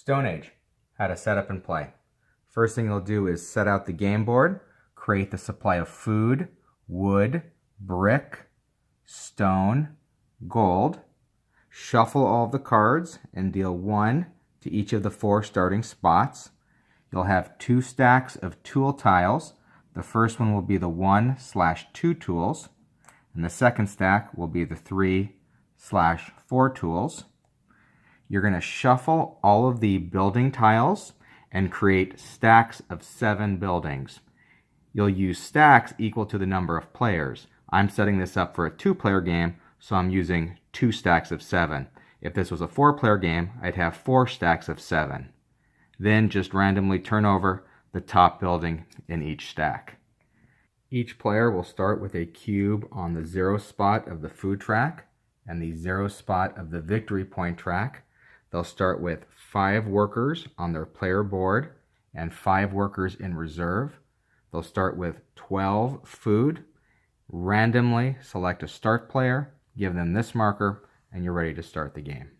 Stone Age, how to set up and play. First thing you'll do is set out the game board, create the supply of food, wood, brick, stone, gold, shuffle all of the cards and deal 1 to each of the 4 starting spots. You'll have 2 stacks of tool tiles. The first one will be the 1/2 tools, and the second stack will be the 3/4 tools. You're going to shuffle all of the building tiles and create stacks of 7 buildings. You'll use stacks equal to the number of players. I'm setting this up for a 2-player game, so I'm using 2 stacks of 7. If this was a 4-player game, I'd have 4 stacks of 7. Then just randomly turn over the top building in each stack. Each player will start with a cube on the 0 spot of the food track and the 0 spot of the victory point track. They'll start with 5 workers on their player board and 5 workers in reserve. They'll start with 12 food. Randomly select a start player, give them this marker, and you're ready to start the game.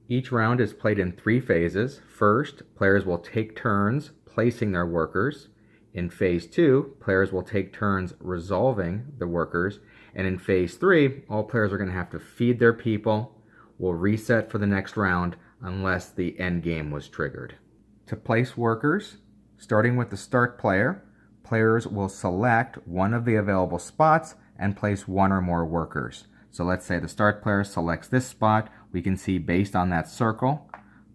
Each round is played in 3 phases. First, players will take turns placing their workers. In phase 2, players will take turns resolving the workers. And in phase 3, all players are going to have to feed their people. We'll reset for the next round unless the end game was triggered. To place workers, starting with the start player, players will select one of the available spots and place 1 or more workers. So let's say the start player selects this spot. We can see based on that circle,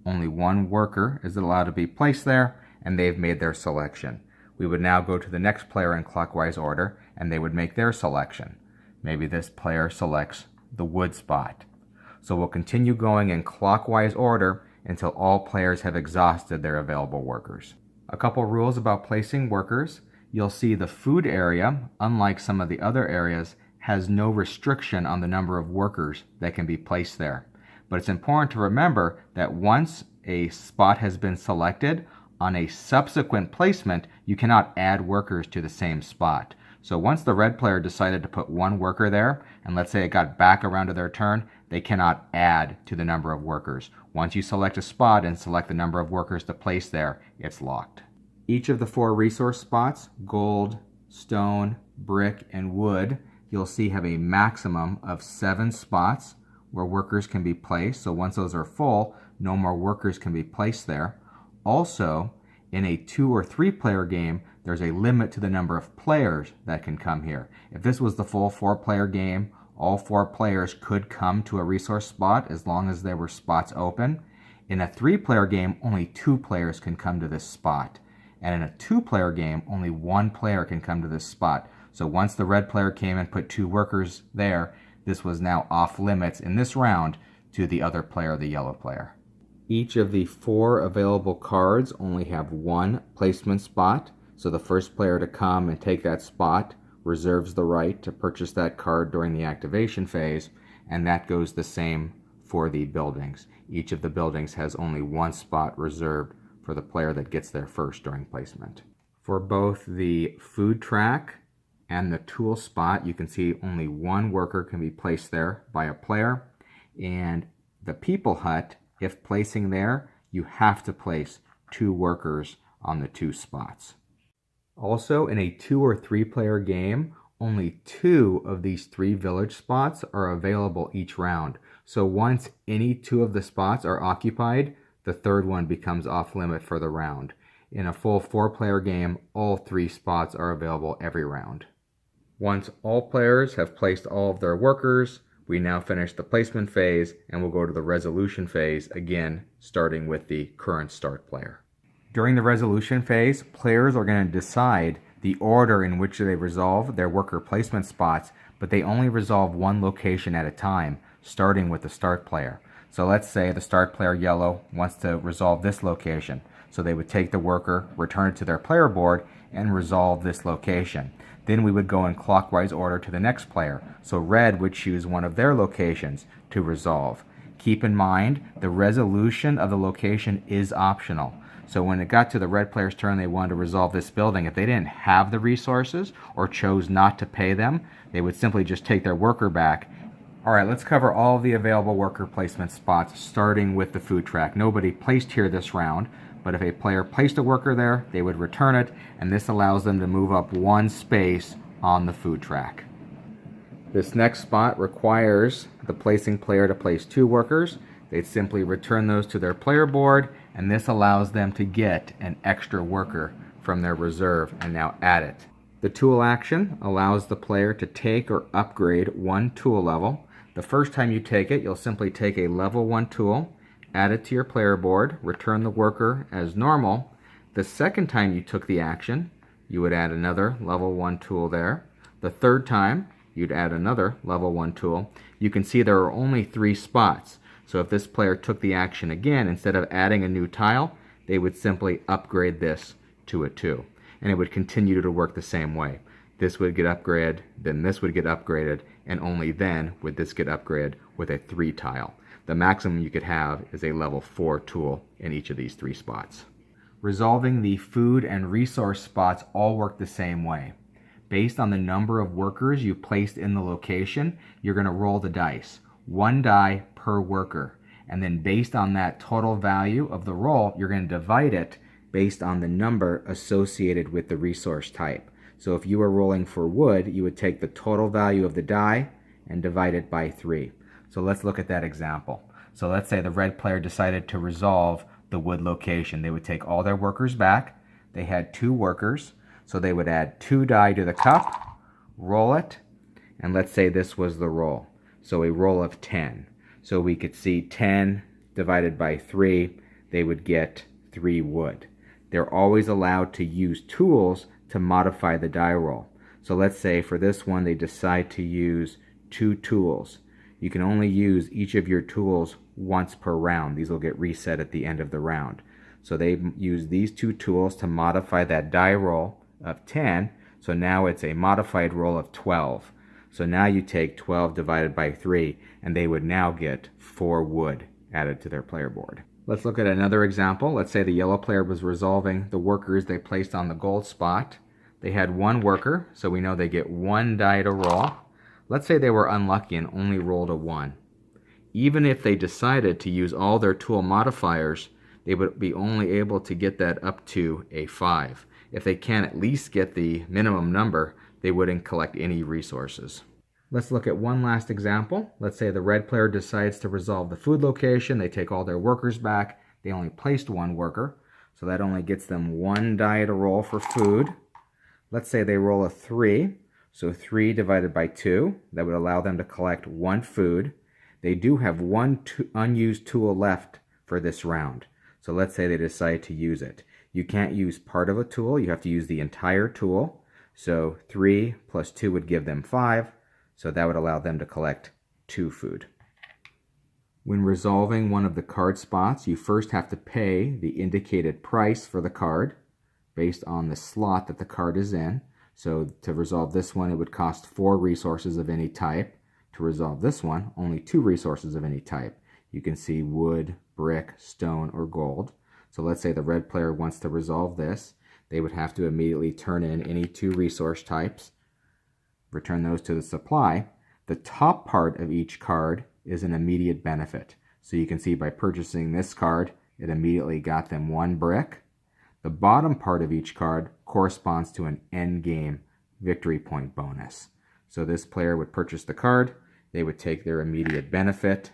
only 1 worker is allowed to be placed there, and they've made their selection. We would now go to the next player in clockwise order, and they would make their selection. Maybe this player selects the wood spot. So we'll continue going in clockwise order until all players have exhausted their available workers. A couple rules about placing workers. You'll see the food area, unlike some of the other areas, has no restriction on the number of workers that can be placed there. But it's important to remember that once a spot has been selected, on a subsequent placement, you cannot add workers to the same spot. So once the red player decided to put 1 worker there, and let's say it got back around to their turn, they cannot add to the number of workers. Once you select a spot and select the number of workers to place there, it's locked. Each of the 4 resource spots, gold, stone, brick, and wood, you'll see have a maximum of 7 spots where workers can be placed. So once those are full, no more workers can be placed there. Also, in a 2 or 3 player game, there's a limit to the number of players that can come here. If this was the full 4-player game, all 4 players could come to a resource spot as long as there were spots open. In a 3-player game, only 2 players can come to this spot. And in a 2-player game, only 1 player can come to this spot. So once the red player came and put 2 workers there, this was now off limits in this round to the other player, the yellow player. Each of the 4 available cards only have 1 placement spot. So the first player to come and take that spot reserves the right to purchase that card during the activation phase, and that goes the same for the buildings. Each of the buildings has only 1 spot reserved for the player that gets there first during placement. For both the food track and the tool spot, you can see only 1 worker can be placed there by a player, and the people hut, if placing there, you have to place 2 workers on the 2 spots. Also, in a 2 or 3 player game, only 2 of these 3 village spots are available each round. So once any 2 of the spots are occupied, the 3rd one becomes off limit for the round. In a full 4-player game, all 3 spots are available every round. Once all players have placed all of their workers, we now finish the placement phase and we'll go to the resolution phase, again starting with the current start player. During the resolution phase, players are going to decide the order in which they resolve their worker placement spots, but they only resolve 1 location at a time, starting with the start player. So let's say the start player yellow wants to resolve this location. So they would take the worker, return it to their player board, and resolve this location. Then we would go in clockwise order to the next player. So red would choose one of their locations to resolve. Keep in mind, the resolution of the location is optional. So when it got to the red player's turn, they wanted to resolve this building. If they didn't have the resources or chose not to pay them, they would simply just take their worker back All right, let's cover all of the available worker placement spots, starting with the food track. Nobody placed here this round, but if a player placed a worker there, they would return it, and this allows them to move up one space on the food track. This next spot requires the placing player to place 2 workers. They'd simply return those to their player board, and this allows them to get an extra worker from their reserve and now add it. The tool action allows the player to take or upgrade one tool level. The first time you take it, you'll simply take a level 1 tool, add it to your player board, return the worker as normal. The second time you took the action, you would add another level 1 tool there. The third time, you'd add another level 1 tool. You can see there are only 3 spots. So if this player took the action again, instead of adding a new tile, they would simply upgrade this to a 2. And it would continue to work the same way. This would get upgraded, then this would get upgraded, and only then would this get upgraded with a 3 tile. The maximum you could have is a level 4 tool in each of these 3 spots. Resolving the food and resource spots all work the same way. Based on the number of workers you placed in the location, you're going to roll the dice. 1 die per worker. And then based on that total value of the roll, you're going to divide it based on the number associated with the resource type. So if you were rolling for wood, you would take the total value of the die and divide it by 3. So let's look at that example. So let's say the red player decided to resolve the wood location. They would take all their workers back. They had 2 workers, so they would add 2 die to the cup, roll it, and let's say this was the roll. So a roll of 10. So we could see 10 divided by 3, they would get 3 wood. They're always allowed to use tools to modify the die roll. So let's say for this one they decide to use 2 tools. You can only use each of your tools once per round. These will get reset at the end of the round. So they use these 2 tools to modify that die roll of 10. So now it's a modified roll of 12. So now you take 12 divided by 3, and they would now get 4 wood added to their player board. Let's look at another example. Let's say the yellow player was resolving the workers they placed on the gold spot. They had 1 worker, so we know they get 1 die to roll. Let's say they were unlucky and only rolled a 1. Even if they decided to use all their tool modifiers, they would be only able to get that up to a 5. If they can't at least get the minimum number, they wouldn't collect any resources. Let's look at one last example. Let's say the red player decides to resolve the food location. They take all their workers back. They only placed 1 worker, so that only gets them 1 die to roll for food. Let's say they roll a 3, so 3 divided by 2. That would allow them to collect 1 food. They do have 1 unused tool left for this round. So let's say they decide to use it. You can't use part of a tool. You have to use the entire tool. So 3 plus 2 would give them 5. So that would allow them to collect 2 food. When resolving one of the card spots, you first have to pay the indicated price for the card based on the slot that the card is in. So to resolve this one, it would cost 4 resources of any type. To resolve this one, only 2 resources of any type. You can see wood, brick, stone, or gold. So let's say the red player wants to resolve this. They would have to immediately turn in any 2 resource types, return those to the supply. The top part of each card is an immediate benefit. So you can see by purchasing this card, it immediately got them 1 brick. The bottom part of each card corresponds to an end game victory point bonus. So this player would purchase the card, they would take their immediate benefit,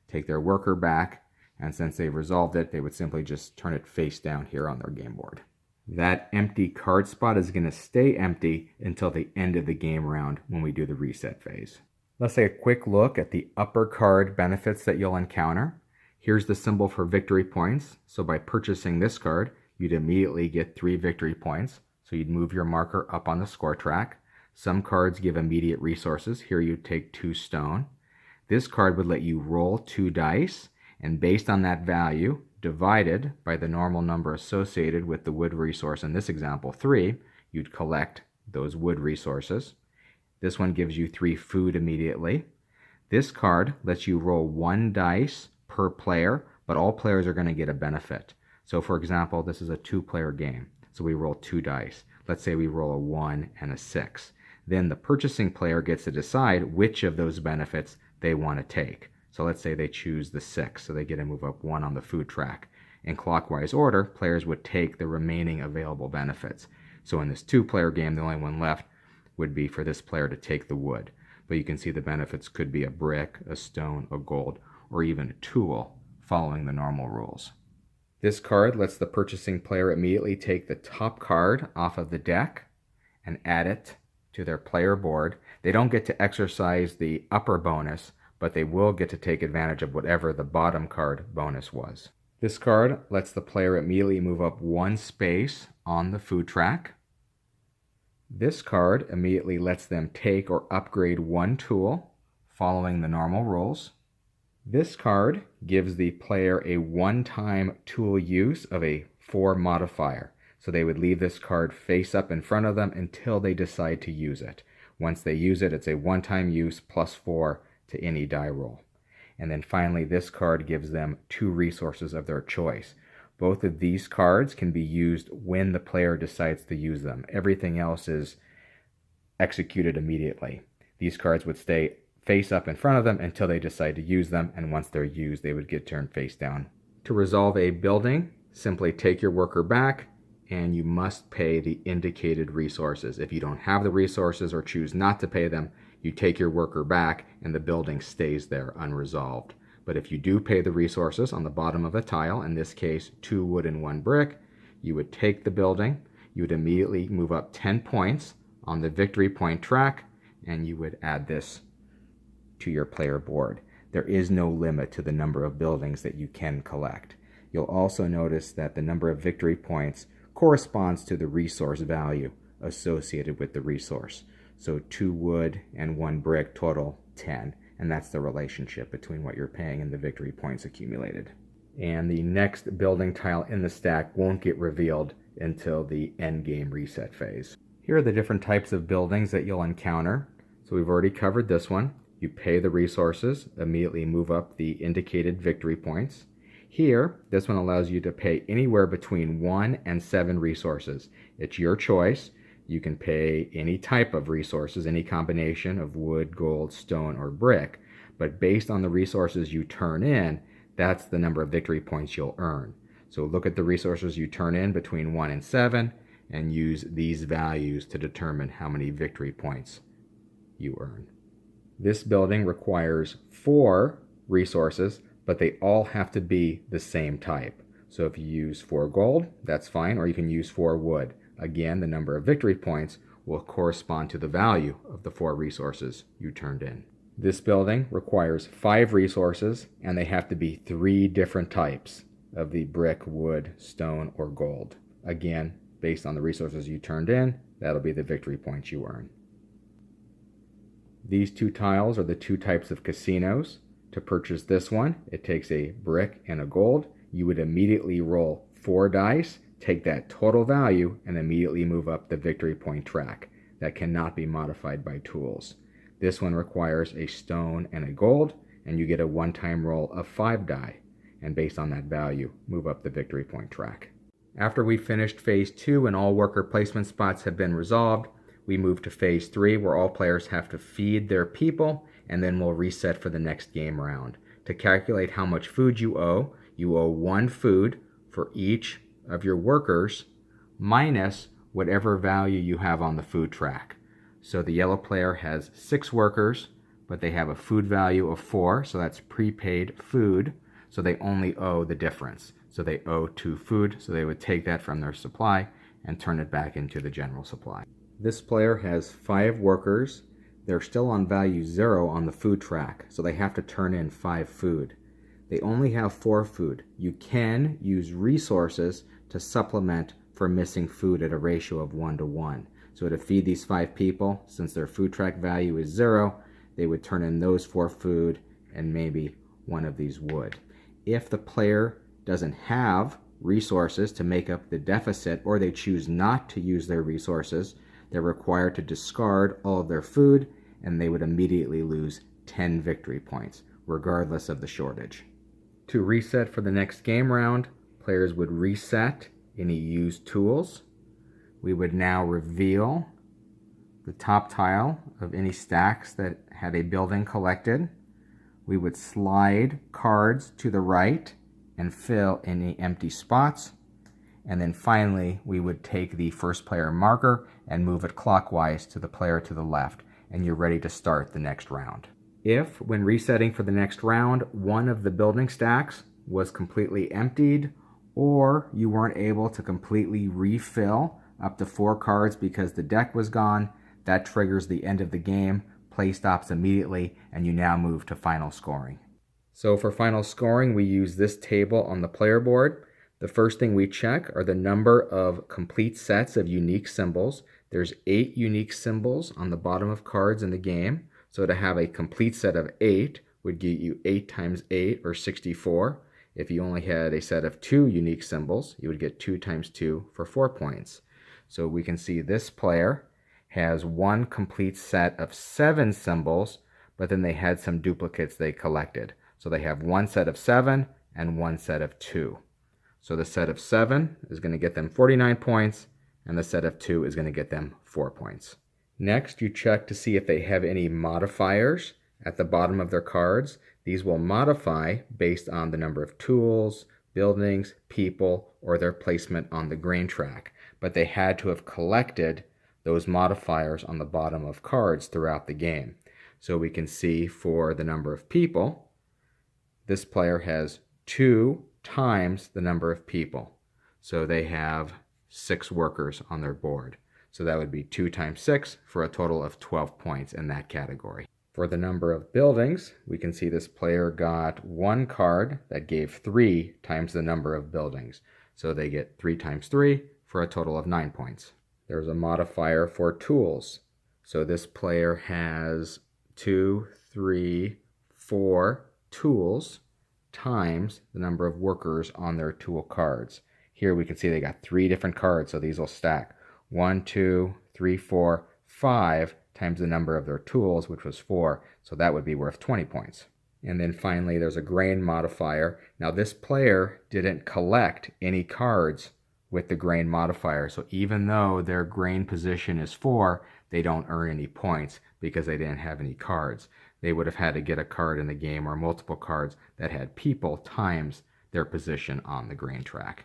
take their worker back, and since they've resolved it, they would simply just turn it face down here on their game board. That empty card spot is going to stay empty until the end of the game round when we do the reset phase. Let's take a quick look at the upper card benefits that you'll encounter. Here's the symbol for victory points. So by purchasing this card, you'd immediately get 3 victory points. So you'd move your marker up on the score track. Some cards give immediate resources. Here you take 2 stone. This card would let you roll 2 dice, and based on that value, divided by the normal number associated with the wood resource, in this example 3, you'd collect those wood resources. This one gives you 3 food immediately. This card lets you roll 1 dice per player, but all players are going to get a benefit. So for example, this is a 2-player game, so we roll 2 dice. Let's say we roll a 1 and a 6. Then the purchasing player gets to decide which of those benefits they want to take. So let's say they choose the 6, so they get to move up 1 on the food track. In clockwise order, players would take the remaining available benefits. So in this 2-player game, the only one left would be for this player to take the wood. But you can see the benefits could be a brick, a stone, a gold, or even a tool, following the normal rules. This card lets the purchasing player immediately take the top card off of the deck and add it to their player board. They don't get to exercise the upper bonus, but they will get to take advantage of whatever the bottom card bonus was. This card lets the player immediately move up 1 space on the food track. This card immediately lets them take or upgrade 1 tool, following the normal rules. This card gives the player a one-time tool use of a 4 modifier. So they would leave this card face up in front of them until they decide to use it. Once they use it, it's a one-time use plus 4 to any die roll. And then finally, this card gives them 2 resources of their choice. Both of these cards can be used when the player decides to use them. Everything else is executed immediately. These cards would stay face up in front of them until they decide to use them, and once they're used, they would get turned face down. To resolve a building, simply take your worker back, and you must pay the indicated resources. If you don't have the resources or choose not to pay them, you take your worker back and the building stays there unresolved. But if you do pay the resources on the bottom of a tile, in this case 2 wood and 1 brick, you would take the building, you would immediately move up 10 points on the victory point track, and you would add this to your player board. There is no limit to the number of buildings that you can collect. You'll also notice that the number of victory points corresponds to the resource value associated with the resource. So 2 wood and 1 brick total 10, and that's the relationship between what you're paying and the victory points accumulated. And the next building tile in the stack won't get revealed until the end game reset phase. Here are the different types of buildings that you'll encounter. So we've already covered this one. You pay the resources, immediately move up the indicated victory points. Here, this one allows you to pay anywhere between 1 and 7 resources. It's your choice. You can pay any type of resources, any combination of wood, gold, stone, or brick. But based on the resources you turn in, that's the number of victory points you'll earn. So look at the resources you turn in between 1 and 7 and use these values to determine how many victory points you earn. This building requires 4 resources, but they all have to be the same type. So if you use 4 gold, that's fine, or you can use 4 wood. Again, the number of victory points will correspond to the value of the 4 resources you turned in. This building requires 5 resources, and they have to be 3 different types of the brick, wood, stone, or gold. Again, based on the resources you turned in, that'll be the victory points you earn. These 2 tiles are the 2 types of casinos. To purchase this one, it takes a brick and a gold. You would immediately roll 4 dice, take that total value, and immediately move up the victory point track. That cannot be modified by tools. This one requires a stone and a gold, and you get a one-time roll of 5 die. And based on that value, move up the victory point track. After we finished phase 2 and all worker placement spots have been resolved, we move to phase 3 where all players have to feed their people, and then we'll reset for the next game round. To calculate how much food you owe 1 food for each of your workers minus whatever value you have on the food track. So the yellow player has 6 workers, but they have a food value of 4, so that's prepaid food, so they only owe the difference. So they owe 2 food, so they would take that from their supply and turn it back into the general supply. This player has 5 workers. They're still on value 0 on the food track, so they have to turn in 5 food. They only have 4 food. You can use resources to supplement for missing food at a ratio of 1 to 1. So to feed these 5 people, since their food track value is 0, they would turn in those 4 food and maybe 1 of these wood. If the player doesn't have resources to make up the deficit, or they choose not to use their resources, they're required to discard all of their food, and they would immediately lose 10 victory points, regardless of the shortage. To reset for the next game round, players would reset any used tools. We would now reveal the top tile of any stacks that had a building collected. we would slide cards to the right and fill any empty spots. And then finally, we would take the first player marker and move it clockwise to the player to the left, and you're ready to start the next round. If, when resetting for the next round, one of the building stacks was completely emptied, or you weren't able to completely refill up to 4 cards because the deck was gone, that triggers the end of the game, play stops immediately, and you now move to final scoring. So for final scoring, we use this table on the player board. The first thing we check are the number of complete sets of unique symbols. There's 8 unique symbols on the bottom of cards in the game. So to have a complete set of 8 would get you 8 times 8, or 64. If you only had a set of 2 unique symbols, you would get 2 times 2 for 4 points. So we can see this player has one complete set of 7 symbols, but then they had some duplicates they collected. So they have one set of 7 and one set of 2. So the set of 7 is going to get them 49 points, and the set of 2 is going to get them 4 points. Next, you check to see if they have any modifiers at the bottom of their cards. These will modify based on the number of tools, buildings, people, or their placement on the grain track. But they had to have collected those modifiers on the bottom of cards throughout the game. So we can see for the number of people, this player has 2 times the number of people. So they have 6 workers on their board. So that would be 2 times 6 for a total of 12 points in that category. For the number of buildings, we can see this player got 1 card that gave 3 times the number of buildings. So they get 3 times 3 for a total of 9 points. There's a modifier for tools. So this player has 2, 3, 4 tools times the number of workers on their tool cards. Here we can see they got 3 different cards, so these will stack. 1, 2, 3, 4, 5 times the number of their tools, which was 4, so that would be worth 20 points. And then finally, there's a grain modifier. Now this player didn't collect any cards with the grain modifier, so even though their grain position is 4, they don't earn any points because they didn't have any cards. They would have had to get a card in the game or multiple cards that had people times their position on the grain track.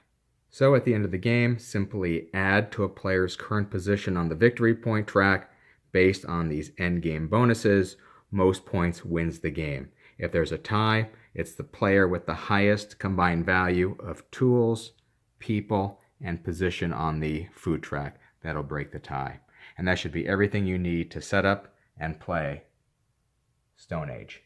So at the end of the game, simply add to a player's current position on the victory point track based on these end game bonuses. Most points wins the game. If there's a tie, it's the player with the highest combined value of tools, people, and position on the food track that'll break the tie. And that should be everything you need to set up and play Stone Age.